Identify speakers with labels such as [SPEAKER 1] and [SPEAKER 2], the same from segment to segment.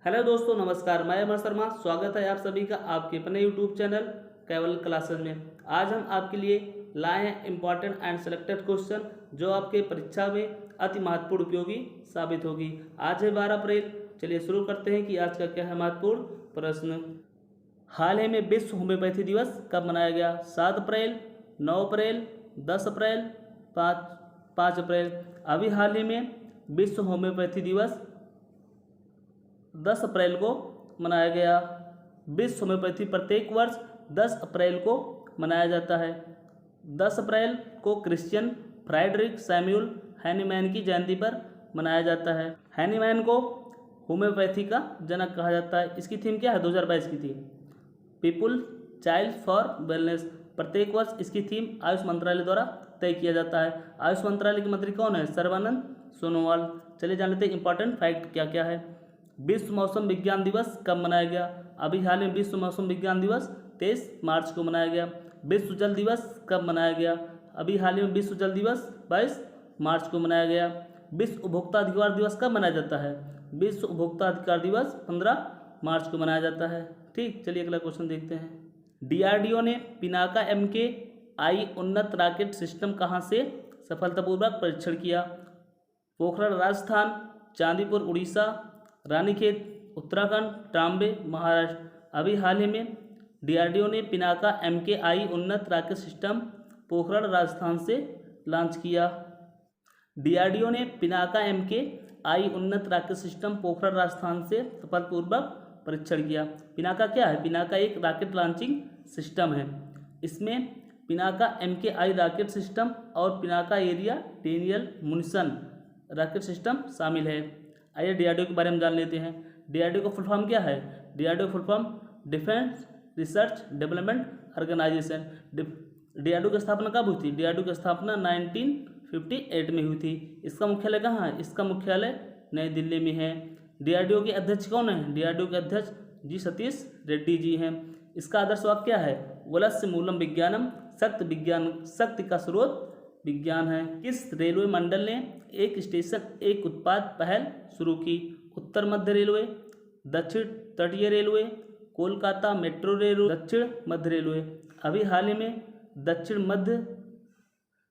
[SPEAKER 1] Hello दोस्तों, नमस्कार। मैं अमर शर्मा, स्वागत है आप सभी का आपके अपने यूट्यूब चैनल केवल क्लासेस में। आज हम आपके लिए लाए हैं इम्पॉर्टेंट एंड सेलेक्टेड क्वेश्चन जो आपके परीक्षा में अति महत्वपूर्ण उपयोगी साबित होगी। आज है 12 अप्रैल। चलिए शुरू करते हैं कि आज का क्या है महत्वपूर्ण प्रश्न। हाल ही में विश्व होम्योपैथी दिवस कब मनाया गया? 7 अप्रैल, 9 अप्रैल, 10 अप्रैल, 5 अप्रैल। अभी हाल ही में विश्व होम्योपैथी दिवस 10 अप्रैल को मनाया गया। विश्व होम्योपैथी प्रत्येक वर्ष 10 अप्रैल को मनाया जाता है। 10 अप्रैल को क्रिश्चियन फ्रेडरिक सैमुअल हैनीमैन की जयंती पर मनाया जाता है। हैनीमैन को होम्योपैथी का जनक कहा जाता है। इसकी थीम क्या है? 2022 की theme people child for wellness. प्रत्येक वर्ष इसकी थीम आयुष मंत्रालय द्वारा तय किया जाता है। आयुष मंत्रालय के मंत्री कौन है? सर्बानंद सोनोवाल। चलिए जान लेते हैं इंपॉर्टेंट फैक्ट क्या क्या है। विश्व मौसम विज्ञान दिवस कब मनाया गया? अभी हाल में विश्व मौसम विज्ञान दिवस 23 मार्च को मनाया गया। विश्व जल दिवस कब मनाया गया? अभी हाल में विश्व जल दिवस 22 मार्च को मनाया गया। विश्व उपभोक्ता अधिकार दिवस कब मनाया जाता है? विश्व उपभोक्ता अधिकार दिवस 15 मार्च को मनाया जाता है। ठीक, चलिए अगला क्वेश्चन देखते हैं। डीआरडीओ ने पिनाका MKI उन्नत रॉकेट सिस्टम कहाँ से सफलतापूर्वक परीक्षण किया? पोखरण राजस्थान, चांदीपुर उड़ीसा, रानीखेत उत्तराखंड, ट्राम्बे महाराष्ट्र। अभी हाल ही में डीआरडीओ ने पिनाका MKI उन्नत रॉकेट सिस्टम पोखरण राजस्थान से लॉन्च किया। डीआरडीओ ने पिनाका MKI उन्नत रॉकेट सिस्टम पोखरण राजस्थान से सफलतापूर्वक परीक्षण किया। पिनाका क्या है? पिनाका एक रॉकेट लॉन्चिंग सिस्टम है। इसमें पिनाका MKI रॉकेट सिस्टम और Pinaka area denial munition rocket system शामिल है। आइए डीआरडीओ के बारे में जान लेते हैं। डीआरडीओ का फुल फॉर्म क्या है? DRDO full form defence research development organisation. डीआरडीओ की स्थापना कब हुई थी? डीआरडीओ की स्थापना 1958 में हुई थी। इसका मुख्यालय कहाँ है? इसका मुख्यालय नई दिल्ली में है। डीआरडीओ के अध्यक्ष कौन है? डीआरडीओ के अध्यक्ष जी सतीश रेड्डी जी हैं। इसका आदर्श वाक्य क्या है? वलस्य मूलम विज्ञानम, शक्ति का स्रोत विज्ञान है। किस रेलवे मंडल ने एक स्टेशन एक उत्पाद पहल शुरू की? उत्तर मध्य रेलवे, दक्षिण तटीय रेलवे, कोलकाता मेट्रो रेलवे, दक्षिण मध्य रेलवे। अभी हाल ही में दक्षिण मध्य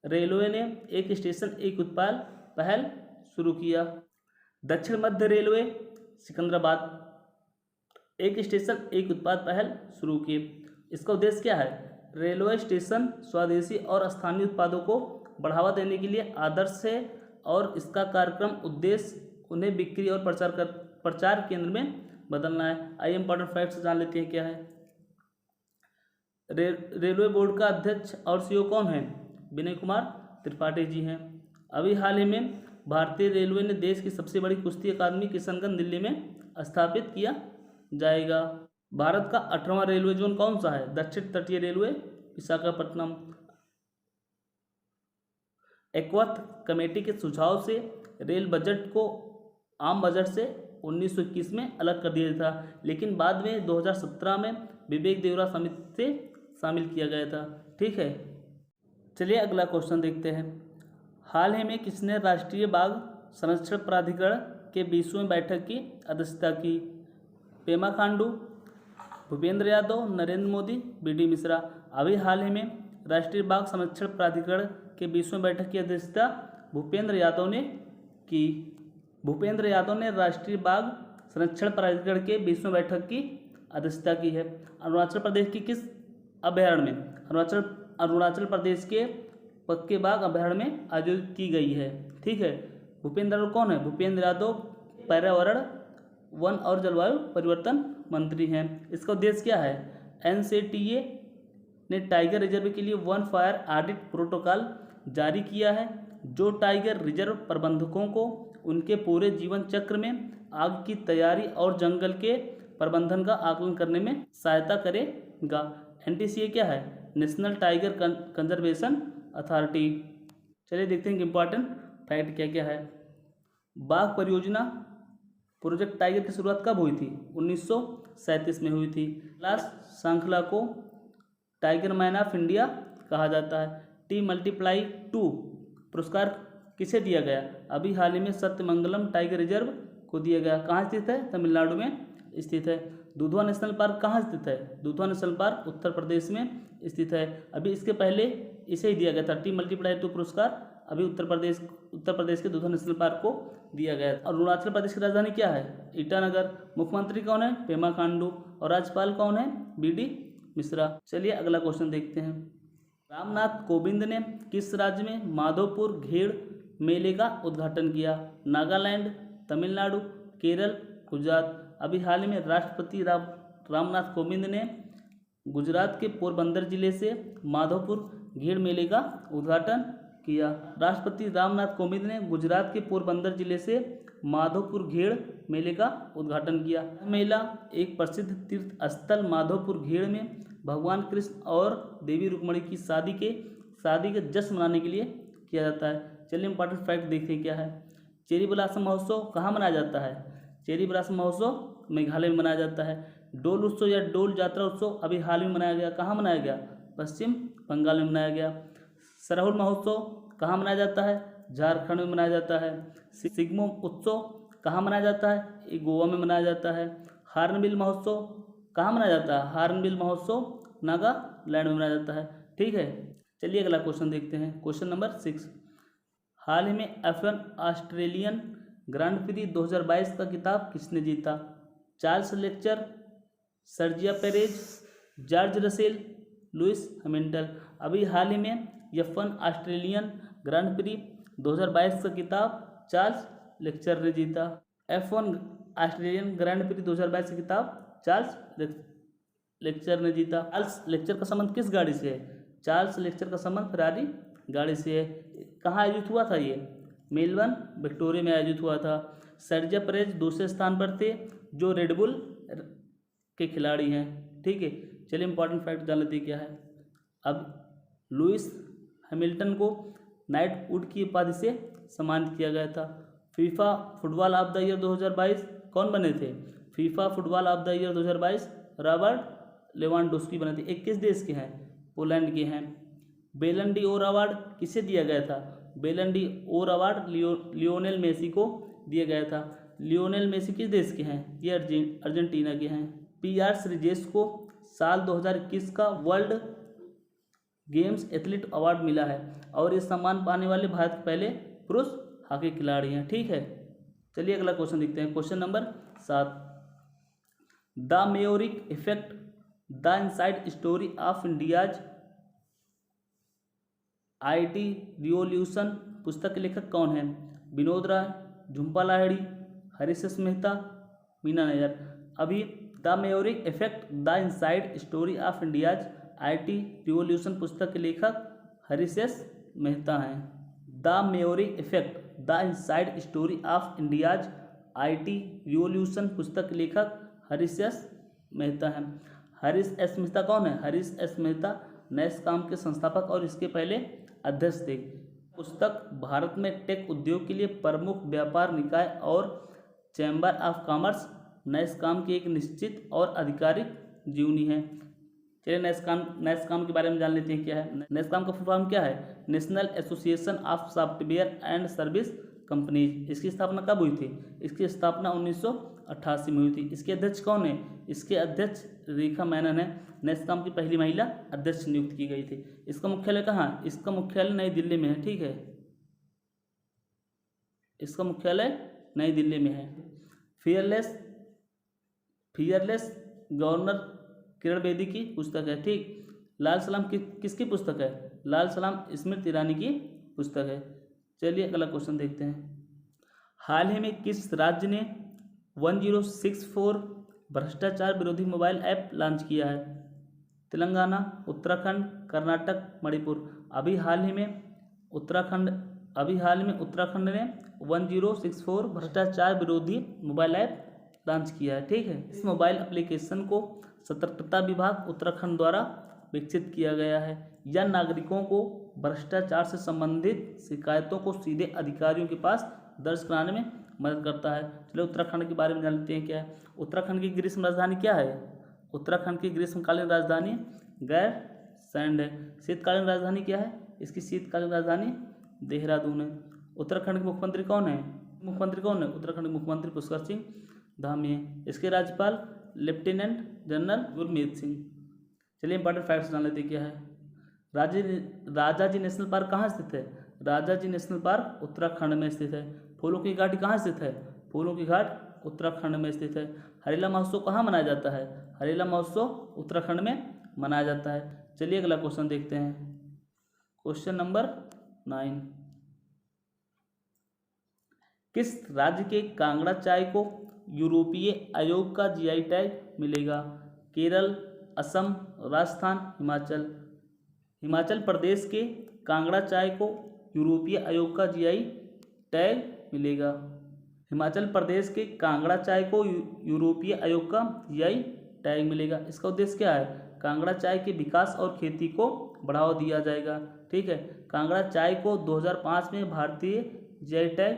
[SPEAKER 1] रेलवे ने एक स्टेशन एक उत्पाद पहल शुरू किया। दक्षिण मध्य रेलवे सिकंदराबाद एक स्टेशन एक उत्पाद पहल शुरू की। इसका उद्देश्य क्या है? रेलवे स्टेशन स्वदेशी और स्थानीय उत्पादों को बढ़ावा देने के लिए आदर्श है और इसका कार्यक्रम उद्देश्य उन्हें बिक्री और प्रचार केंद्र में बदलना है। आइए इंपॉर्टेंट फैक्ट्स जान लेते हैं क्या है। रेलवे बोर्ड का अध्यक्ष और CEO कौन है? विनय कुमार त्रिपाठी जी हैं। अभी हाल ही में भारतीय रेलवे ने देश की सबसे बड़ी कुश्ती अकादमी किशनगंज दिल्ली में स्थापित किया जाएगा। भारत का 18वां रेलवे जोन कौन सा है? दक्षिण तटीय रेलवे विशाखापट्टनम। एक्वथ कमेटी के सुझाव से रेल बजट को आम बजट से 1921 में अलग कर दिया था, लेकिन बाद में 2017 में विवेक देवरा समिति से शामिल किया गया था। ठीक है, चलिए अगला क्वेश्चन देखते हैं। हाल ही में किसने राष्ट्रीय बाघ संरक्षण प्राधिकरण के 20वें बैठक की अध्यक्षता की? पेमा खांडू, भूपेंद्र यादव, नरेंद्र मोदी, BD मिश्रा। अभी हाल ही में राष्ट्रीय बाघ संरक्षण प्राधिकरण के 20वें बैठक की अध्यक्षता भूपेंद्र यादव ने की। भूपेंद्र यादव ने राष्ट्रीय बाघ संरक्षण प्राधिकरण के 20वें बैठक की अध्यक्षता की है। अरुणाचल प्रदेश की किस अभयारण्य में? अरुणाचल प्रदेश के पक्के बाघ अभयारण्य में आयोजित की गई है। ठीक है, भूपेंद्र यादव कौन है? भूपेंद्र यादव पर्यावरण, वन और जलवायु परिवर्तन मंत्री हैं। इसका उद्देश्य क्या है? NCTA ने टाइगर रिजर्व के लिए वन फायर ऑडिट प्रोटोकॉल जारी किया है, जो टाइगर रिजर्व प्रबंधकों को उनके पूरे जीवन चक्र में आग की तैयारी और जंगल के प्रबंधन का आकलन करने में सहायता करेगा। NTCA क्या है? National tiger conservation authority. चलिए देखते हैं कि इंपॉर्टेंट फैक्ट क्या क्या है। बाघ परियोजना प्रोजेक्ट टाइगर की शुरुआत कब हुई थी? 1937 में हुई थी। लास्ट श्रृंखला को टाइगर मैन ऑफ इंडिया कहा जाता है। T+2 पुरस्कार किसे दिया गया? अभी हाल ही में सत्यमंगलम टाइगर रिजर्व को दिया गया। कहाँ स्थित है? तमिलनाडु में स्थित है। दुधवा नेशनल पार्क कहाँ स्थित है? दुधवा नेशनल पार्क उत्तर प्रदेश में स्थित है। अभी इसके पहले इसे ही दिया गया था, T+2 पुरस्कार अभी उत्तर प्रदेश के दुधवा नेशनल पार्क को दिया गया। और अरुणाचल प्रदेश की राजधानी क्या है? ईटानगर। मुख्यमंत्री कौन है? पेमा खांडू। और राज्यपाल कौन है? BD मिश्रा। चलिए अगला क्वेश्चन देखते हैं। रामनाथ कोविंद ने किस राज्य में माधोपुर घेड़ मेले का उद्घाटन किया? नागालैंड, तमिलनाडु, केरल, गुजरात। अभी हाल ही में राष्ट्रपति रामनाथ कोविंद ने गुजरात के पोरबंदर जिले से माधोपुर घेड़ मेले का उद्घाटन किया। राष्ट्रपति रामनाथ कोविंद ने गुजरात के पोरबंदर जिले से माधोपुर घेड़ मेले का उद्घाटन किया। मेला एक प्रसिद्ध तीर्थ स्थल माधोपुर घेड़ में भगवान कृष्ण और देवी रुक्मणी की शादी के जश्न मनाने के लिए किया जाता है। चलिए इंपॉर्टेंट फैक्ट देखते हैं क्या है। चेरी ब्लॉसम महोत्सव कहाँ मनाया जाता है? चेरी ब्लॉसम महोत्सव मेघालय में मनाया जाता है। डोल उत्सव या डोल जात्रा उत्सव अभी हाल में मनाया गया। कहाँ मनाया गया? पश्चिम बंगाल में मनाया गया। सरहुल महोत्सव कहाँ मनाया जाता है? झारखंड में मनाया जाता है। सिग्मो उत्सव कहाँ मनाया जाता है? ये गोवा में मनाया जाता है। हार्नबिल महोत्सव कहाँ मनाया जाता है? हार्नबिल महोत्सव नागालैंड में मनाया जाता है। ठीक है, चलिए अगला क्वेश्चन देखते हैं। Question number 6। हाल ही में F1 ऑस्ट्रेलियन ग्रांड प्री 2022 का खिताब किसने जीता? Charles Leclerc, Sergio Perez, George Russell, Lewis Hamilton. अभी हाल ही में F1 ऑस्ट्रेलियन ग्रांड प्री 2022 का खिताब चार्ल्स लेक्चर ने जीता। F1 ऑस्ट्रेलियन ग्रांड प्री 2022 का खिताब चार्ल्स लेक्चर ने जीता। चार्ल्स लेक्चर का संबंध किस गाड़ी से है? चार्ल्स लेक्चर का संबंध फेरारी गाड़ी से है। कहाँ आयोजित हुआ था ये? मेलबर्न, विक्टोरिया में आयोजित हुआ था। सर्जिया पेरेज दूसरे स्थान पर थे, जो रेडबुल के खिलाड़ी हैं। ठीक है, चलिए इंपॉर्टेंट फैक्ट जान लेते हैं क्या है। अब लुइस हैमिल्टन को नाइटवुड की उपाधि से सम्मानित किया गया था। FIFA football of the year 2022 कौन बने थे? FIFA football of the year 2022 Robert Lewandowski बने थे। 21 देश के हैं, पोलैंड के हैं। बेलन डी ओर अवार्ड किसे दिया गया था? बेलन डी ओर अवार्ड लियोनेल मेसी को दिया गया था। लियोनेल मेसी किस देश के हैं? ये अर्जेंटीना के हैं। PR श्रीजेश को साल 2021 का वर्ल्ड गेम्स एथलीट अवार्ड मिला है और ये सम्मान पाने वाले भारत के पहले पुरुष हॉकी खिलाड़ी हैं। ठीक है, चलिए अगला क्वेश्चन देखते हैं। Question number 7। The Maverick effect the inside story of India's IT revolution पुस्तक के लेखक कौन है? विनोद राय, झुम्पा लाहिड़ी, हरीश एस मेहता, मीना नैयर। अभी the Maverick effect the inside story of India's IT revolution पुस्तक के लेखक हरीश एस मेहता हैं। The Maverick effect the inside story of India's IT revolution पुस्तक के लेखक हरीश एस मेहता हैं। हरीश एस मेहता कौन है? हरीश एस मेहता नैसकॉम के संस्थापक और इसके पहले अध्यक्ष थे। पुस्तक भारत में टेक उद्योग के लिए प्रमुख व्यापार निकाय और चैम्बर ऑफ कॉमर्स नैसकॉम की एक निश्चित और आधिकारिक जीवनी है। चलिए नैसकॉम के बारे में जान लेते हैं क्या है। नैसकॉम का फुल फॉर्म क्या है? National association of software and service companies. इसकी स्थापना कब हुई थी? इसकी स्थापना 1988 में हुई थी। इसके अध्यक्ष कौन है? इसके अध्यक्ष रेखा मेनन है। नैसकॉम की पहली महिला अध्यक्ष नियुक्त की गई थी। इसका मुख्यालय कहाँ? इसका मुख्यालय नई दिल्ली में है। ठीक है, इसका मुख्यालय नई दिल्ली में है। फियरलेस गवर्नर किरण बेदी की पुस्तक है। ठीक, लाल सलाम किसकी पुस्तक है? लाल सलाम स्मृति ईरानी की पुस्तक है। चलिए अगला क्वेश्चन देखते हैं। हाल ही में किस राज्य ने 1064 भ्रष्टाचार विरोधी मोबाइल ऐप लॉन्च किया है? तेलंगाना, उत्तराखंड, कर्नाटक, मणिपुर। अभी हाल ही में उत्तराखंड ने 1064 भ्रष्टाचार विरोधी मोबाइल ऐप लॉन्च किया है। ठीक है, इस मोबाइल एप्लीकेशन को सतर्कता विभाग उत्तराखंड द्वारा विकसित किया गया है। यह नागरिकों को भ्रष्टाचार से संबंधित शिकायतों को सीधे अधिकारियों के पास दर्ज कराने में मदद करता है। चलिए उत्तराखंड के बारे में जान लेते हैं क्या है। उत्तराखंड की ग्रीष्म राजधानी क्या है? उत्तराखंड की ग्रीष्मकालीन राजधानी गैरसैंड है। शीतकालीन राजधानी क्या है? इसकी शीतकालीन राजधानी देहरादून है। उत्तराखंड के मुख्यमंत्री कौन है? मुख्यमंत्री कौन है? उत्तराखंड के मुख्यमंत्री पुष्कर सिंह धामी हैं। इसके राज्यपाल लेफ्टिनेंट जनरल गुरमीत सिंह। चलिए इंपॉर्टेंट फैक्ट्स जान लेते क्या है। राजाजी नेशनल पार्क कहाँ स्थित है? राजाजी नेशनल पार्क उत्तराखंड में स्थित है। फूलों की घाटी कहाँ स्थित है? फूलों की घाट उत्तराखंड में स्थित है। हरेला महोत्सव कहाँ मनाया जाता है? हरेला महोत्सव उत्तराखंड में मनाया जाता है। चलिए अगला क्वेश्चन देखते हैं। Question number 9। किस राज्य के कांगड़ा चाय को यूरोपीय आयोग का जीआई टैग मिलेगा? केरल, असम, राजस्थान, हिमाचल। हिमाचल प्रदेश के कांगड़ा चाय को यूरोपीय आयोग का जीआई टैग मिलेगा। हिमाचल प्रदेश के कांगड़ा चाय को यूरोपीय आयोग का जीआई टैग मिलेगा। इसका उद्देश्य क्या है? कांगड़ा चाय के विकास और खेती को बढ़ावा दिया जाएगा। ठीक है, कांगड़ा चाय को 2005 में भारतीय जीआई टैग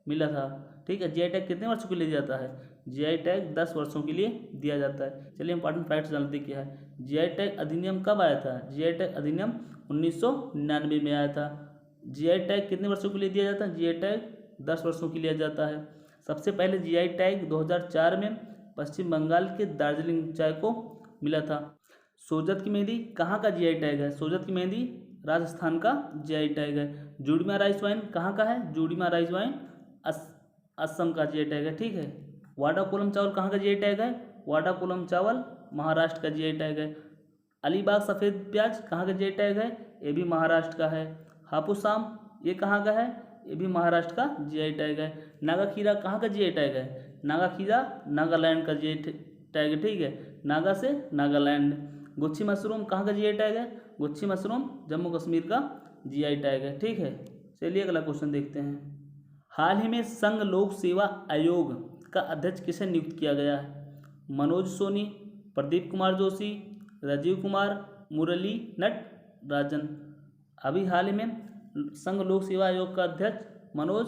[SPEAKER 1] मिला था। ठीक है, जीआई टैग कितने वर्षों के लिए दिया जाता है? जीआई टैग 10 वर्षों के लिए दिया जाता है। चलिए इंपॉर्टेंट फैक्ट्स जानते क्या है। जीआई टैग अधिनियम कब आया था? जीआई टैग अधिनियम 1999 में आया था। जीआई टैग कितने वर्षों के लिए दिया जाता है? जीआई टैग 10 वर्षों के लिए जाता है। सबसे पहले जीआई टैग 2004 में पश्चिम बंगाल के दार्जिलिंग चाय को मिला था। सोजत की मेहंदी कहाँ का जीआई टैग है? सोजत की मेहंदी राजस्थान का जीआई टैग है। जुड़ीमा राइस वाइन कहाँ का है? जुड़ीमा राइस वाइन असम का जीआई टैग है। ठीक है, वाडा कोलम चावल कहाँ का जीआई टैग है? वाडा कोलम चावल महाराष्ट्र का जीआई टैग है। अलीबाग सफ़ेद प्याज कहाँ का जीआई टैग है? ये भी महाराष्ट्र का है। हापुस आम ये कहाँ का है? ये भी महाराष्ट्र का जीआई टैग है। नागा खीरा कहाँ का जीआई टैग है? नागा खीरा नागालैंड का जीआई टैग है। ठीक है, नागा से नागालैंड। गुच्छी मशरूम कहाँ का जीआई टैग है? गुच्छी मशरूम जम्मू कश्मीर का जीआई टैग है। ठीक है, चलिए अगला क्वेश्चन देखते हैं। हाल ही में संघ लोक सेवा आयोग का अध्यक्ष किसे नियुक्त किया गया है? मनोज सोनी, प्रदीप कुमार जोशी, राजीव कुमार, मुरली नटराजन। अभी हाल ही में संघ लोक सेवा आयोग का अध्यक्ष मनोज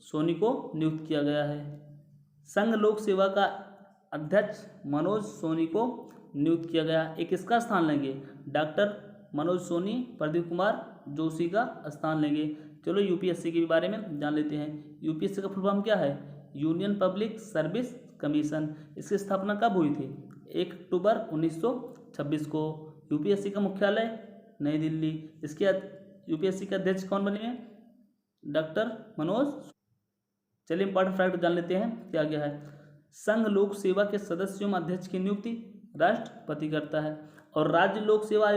[SPEAKER 1] सोनी को नियुक्त किया गया है। संघ लोक सेवा का अध्यक्ष मनोज सोनी को नियुक्त किया गया। एक किसका स्थान लेंगे? डॉक्टर मनोज सोनी प्रदीप कुमार जोशी का स्थान लेंगे। चलो यूपीएससी के बारे में जान लेते हैं। यूपीएससी का फुल फॉर्म क्या है? Union public service commission. इसकी स्थापना कब हुई थी? 1 अक्टूबर 1926 को। यूपीएससी का मुख्यालय नई दिल्ली। इसके यूपीएससी के अध्यक्ष कौन बने हैं? डॉक्टर मनोज। चलिए इंपॉर्टेंट फैक्ट जान लेते हैं क्या क्या है। संघ लोक सेवा के सदस्यों में अध्यक्ष की नियुक्ति राष्ट्रपति करता है और राज्य लोक सेवा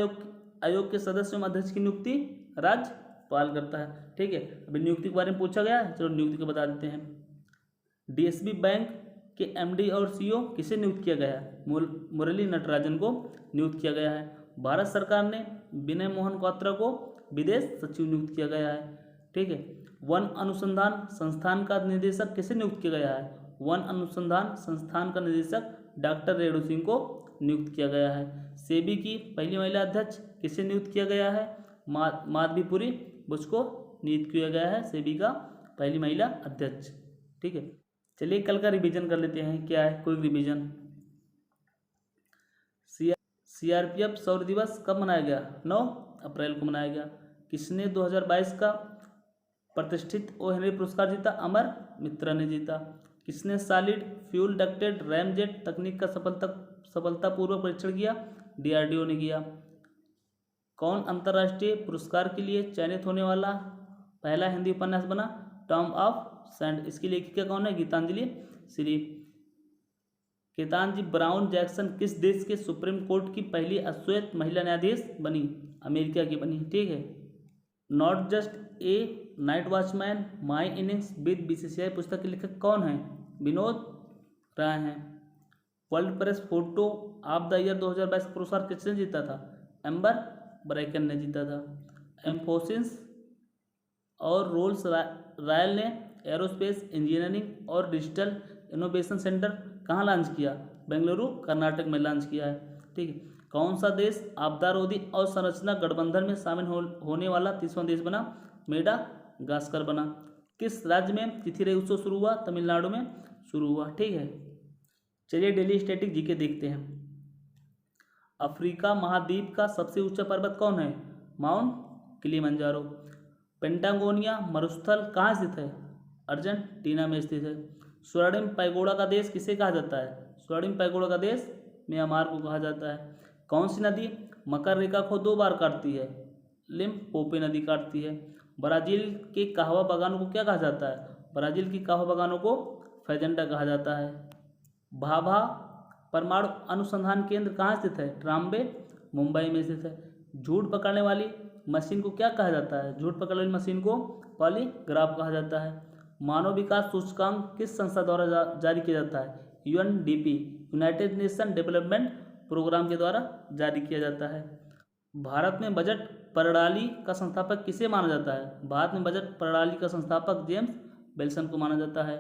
[SPEAKER 1] आयोग के सदस्यों में अध्यक्ष की नियुक्ति राज्यपाल करता है। ठीक है, अभी नियुक्ति के बारे में पूछा गया है, चलो नियुक्ति को बता देते हैं। डीएसबी बैंक के एमडी और सीईओ किसे नियुक्त किया गया है? मुरली नटराजन को नियुक्त किया गया है। भारत सरकार ने विनय मोहन क्वात्रा को विदेश सचिव नियुक्त किया गया है। ठीक है, वन अनुसंधान संस्थान का निदेशक किसे नियुक्त किया गया है? वन अनुसंधान संस्थान का निदेशक डॉक्टर रेणु सिंह को नियुक्त किया गया है। सेबी की पहली महिला अध्यक्ष किसे नियुक्त किया गया है? माधवीपुरी बुश को नियुक्त किया गया है सेबी का पहली महिला अध्यक्ष। ठीक है, चलिए कल का रिवीजन कर लेते हैं। क्या है कोई रिवीजन? सीआरपीएफ शौर्य दिवस कब मनाया गया? 9 अप्रैल को मनाया गया। किसने 2022 का प्रतिष्ठित ओ हेनरी पुरस्कार जीता? अमर मित्रा ने जीता। किसने सॉलिड फ्यूल डक्टेड रैमजेट तकनीक का सफलतापूर्वक परीक्षण किया? डीआरडीओ ने किया। कौन अंतर्राष्ट्रीय पुरस्कार के लिए चयनित होने वाला पहला हिंदी उपन्यास बना? Tom of sand. इसकी लेखिका कौन है? गीतांजलि श्री। केतांजी ब्राउन जैक्सन किस देश के सुप्रीम कोर्ट की पहली अश्वेत महिला न्यायाधीश बनी? अमेरिका की बनी। ठीक है, not just a night watchman my innings with BCCI पुस्तक के लेखक कौन है? विनोद राय हैं। World press photo of the year 2022 पुरस्कार किसने जीता था? एम्बर ब्रैकन ने जीता था। एम्फोसिस और रोल्स रॉयल ने एरोस्पेस इंजीनियरिंग और डिजिटल इनोवेशन सेंटर कहाँ लॉन्च किया? बेंगलुरु कर्नाटक में लॉन्च किया है। ठीक है, कौन सा देश आपदारोधी और संरचना गठबंधन में शामिल होने वाला 30वां देश बना? मेडागास्कर बना। किस राज्य में चिथिरे उत्सव शुरू हुआ? तमिलनाडु में शुरू हुआ। ठीक है, चलिए डेली स्टैटिक जीके देखते हैं। अफ्रीका महाद्वीप का सबसे ऊंचा पर्वत कौन है? Mount Kilimanjaro. पेंटागोनिया मरुस्थल कहाँ स्थित है? अर्जेंटीना में स्थित है। स्वर्णिम पैगोडा का देश किसे कहा जाता है? स्वर्णिम पैगोडा का देश म्यांमार को कहा जाता है। कौन सी नदी मकर रेखा को 2 बार काटती है? लिम्पोपो नदी काटती है। ब्राजील के कहवा बागानों को क्या कहा जाता है? ब्राजील की कहवा बागानों को फैजेंटा कहा जाता है। भाभा परमाणु अनुसंधान केंद्र कहाँ स्थित है? ट्राम्बे, मुंबई में स्थित है। झूठ पकड़ने वाली मशीन को क्या कहा जाता है? झूठ पकड़ने वाली मशीन को पॉलीग्राफ कहा जाता है। मानव विकास सूचकांक किस संस्था द्वारा जारी किया जाता है? UNDP, United Nation Development Programme के द्वारा जारी किया जाता है। भारत में बजट प्रणाली का संस्थापक किसे माना जाता है? भारत में बजट प्रणाली का संस्थापक जेम्स विल्सन को माना जाता है।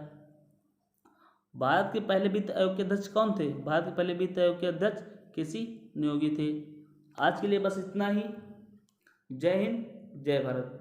[SPEAKER 1] भारत के पहले वित्त आयोग के अध्यक्ष कौन थे? भारत के पहले वित्त आयोग के अध्यक्ष केसी नियोगी थे। आज के लिए बस इतना ही। जय हिंद, जय भारत।